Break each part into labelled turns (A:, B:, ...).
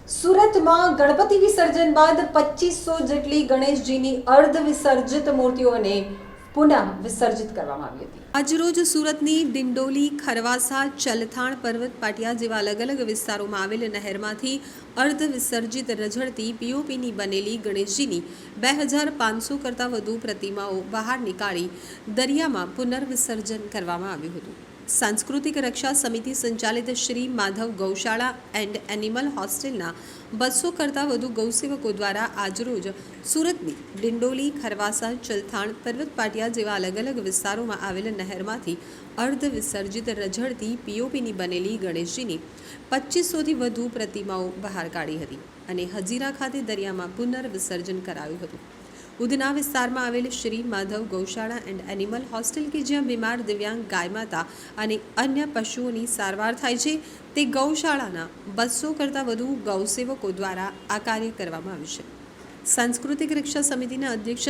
A: સુરતમાં ગણપતિ વિસર્જન બાદ 2500 જેટલી ગણેશજીની અર્ધ વિસર્જિત મૂર્તિઓને પુનઃ વિસર્જિત કરવામાં આવી હતી। આજરોજ સુરતની ડિંડોલી, ખરવાસા, ચલથાણ, પર્વત પાટિયા જેવા અલગ અલગ વિસ્તારોમાં આવેલ નહેરમાંથી અર્ધ વિસર્જિત રઝળતી પીઓપીની બનેલી ગણેશજીની 2500 કરતાં વધુ પ્રતિમાઓ બહાર નીકાળી દરિયામાં પુનર્વિસર્જન કરવામાં આવ્યું હતું। सांस्कृतिक रक्षा समिति संचालित श्री माधव गौशाला एंड एनिमल हॉस्टेलना 200 करता वधु गौसेवको द्वारा आजरोज सूरतनी डिंडोली, खरवासा, चलथाण, पर्वत पाटिया जेवा अलग अलग विस्तारों में आवेल नहरमांथी अर्ध विसर्जित रझळती पीओपीनी बनेली गणेशजीनी 2500 થી વધુ प्रतिमाओं बहार काढी हती अने हजीरा खाते दरियामां पुनर्विसर्जन करायुं हतुं। उधना विस्तार में आवेल श्री माधव गौशाला एंड एनिमल हॉस्टेल के ज्यां बीमार दिव्यांग गाय माता और अन्य पशुओं की सारवार थाय छे ते गौशाला 200 करता वधु गौसेवको द्वारा आ कार्य करवामां आव्युं छे। सांस्कृतिक रक्षा समिति अध्यक्ष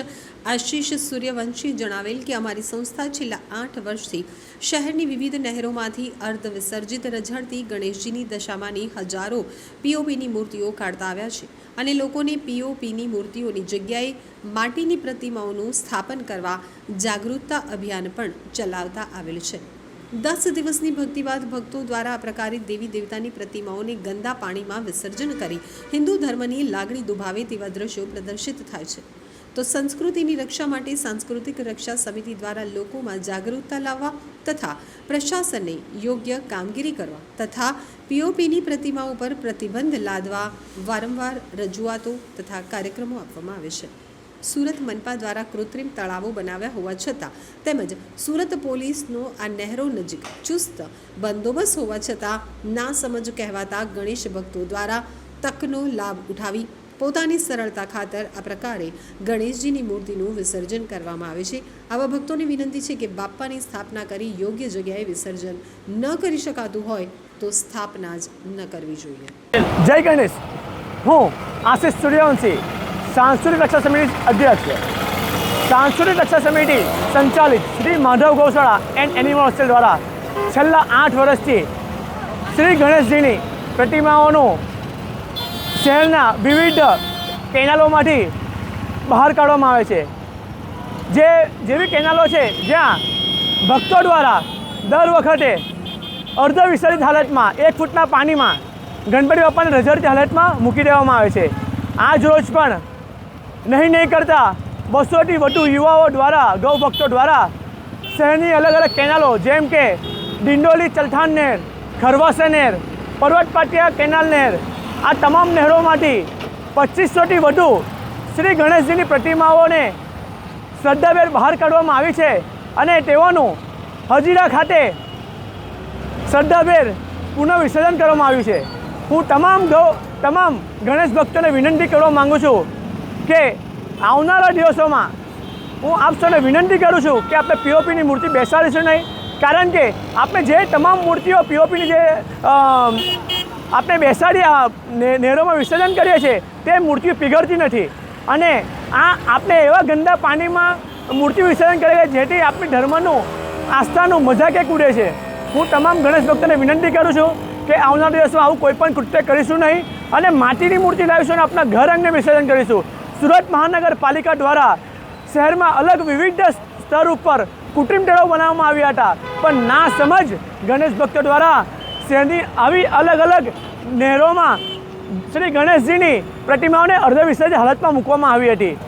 A: आशीष सूर्यवंशी जणावेल कि अमारी संस्था छेल्ला 8 वर्षथी शहरनी विविध नहेरोमांथी अर्ध विसर्जित रझळती गणेशजीनी दशामानी हजारों पीओपीनी मूर्तिओ काढता आव्या छे अने लोकोने पीओपीनी मूर्तिओनी जग्याए माटीनी प्रतिमाओनुं स्थापन करवा जागरूकता अभियान पण चलावता आवेल छे। 10 दिवसनी भक्ति बाद भक्तों द्वारा आ प्रकारे देवी देवतानी प्रतिमाओने गंदा पाणी में विसर्जन करी हिंदू धर्मनी लागणी दुभावे तेवा दृश्यों प्रदर्शित थाय छे। तो संस्कृतिनी रक्षा माटे सांस्कृतिक रक्षा समिति द्वारा लोकोमां जागरूकता लाववा तथा प्रशासने योग्य कामगीरी करवा तथा पीओपीनी प्रतिमाओं पर प्रतिबंध लादवा वारंवार रजूआतो तथा कार्यक्रमों आपवामां आवे छे। सूरत मनपा द्वारा कृत्रिम तळावो बनाव्या होवा छतां તેમજ सूरत पोलीसनो आ नहेरो नजीक चुस्त बंदोबस्त होवा छतां ना समज कहेवाता गणेश भक्तों द्वारा तकनो लाभ उठावी पोतानी सरलता खातर आ प्रकारे गणेशजीनी मूर्तिનું વિસર્જન કરવામાં આવે છે। આવા ભક્તોને વિનંતી છે કે બાપ્પાની સ્થાપના કરી યોગ્ય જગ્યાએ વિસર્જન ન કરી શકાતું હોય તો સ્થાપના જ ન કરવી જોઈએ।
B: જય ગણેશ। હું આશિષ સૂર્યવંશી, सांस्कृतिक रक्षा समिति अध्यक्ष, सांस्कृतिक रक्षा समिति संचालित श्री माधव गौशाला एंड एनिमल हॉस्टेल द्वारा छेल्ला 8 वर्षथी श्री गणेशजीनी प्रतिमाओं शहरना विविध केनालोमांथी बहार काढवामां आवे छे। जे जेवी केनालो छे ज्यां भक्तों द्वारा दर वखते अर्ध विसर्जित हालत में 1 फूटना पानी में गणपति बाप्पाने रझळती हालत में मूकी देवामां आवे छे। आज रोज पण नहीं करता 200 થી વધુ युवाओं द्वारा गौ भक्तों द्वारा शहरनी अलग अलग केनालों जेम के डिंडोली, चलथाण नहर, खरवासा नहर, पर्वत पाटिया केनाल नहर आ तमाम नहरों में 2500 થી વધુ श्री गणेशजी की प्रतिमाओं ने श्रद्धाभेर बहार काढवामां आवी छे अने तेओनुं हजीरा खाते श्रद्धाभेर पुनः विसर्जन करवामां आव्युं छे। हूँ तमाम गणेश भक्तों ने विनंती करवा मांगू छूँ कि आवनारा दिवसों में हूँ आप सबने विनंती करूँ छूँ कि आपणे पीओपीनी मूर्ति बेसाड़ीशुं नहीं, कारण के आपणे जे तमाम मूर्तिओ पीओपीनी जे आपणे बेसाड़ी नहेरों में विसर्जन करीए छीए ते मूर्तिओ पीगळती नथी अने आपणे एवा गंदा पानी में मूर्ति विसर्जन करे जेथी आपणी धर्मनुं आस्थानुं मजाक एक उड़े छे। हूँ तमाम गणेश भक्तों ने विनंती करूँ छूँ कि आवनार दिवसों आવું कोईपण कृत्य करीशुं नहीं અને માટીની મૂર્તિ લાવીશું અને આપણા ઘર અંગને વિસર્જન કરીશું। સુરત મહાનગરપાલિકા દ્વારા શહેરમાં અલગ વિવિધ સ્તર ઉપર કૃત્રિમ તળાવ બનાવવામાં આવ્યા હતા, પણ ના સમજ ગણેશ ભક્તો દ્વારા શહેરની આવી અલગ અલગ નહેરોમાં શ્રી ગણેશજીની પ્રતિમાઓને અર્ધ વિસર્જિત હાલતમાં મૂકવામાં આવી હતી।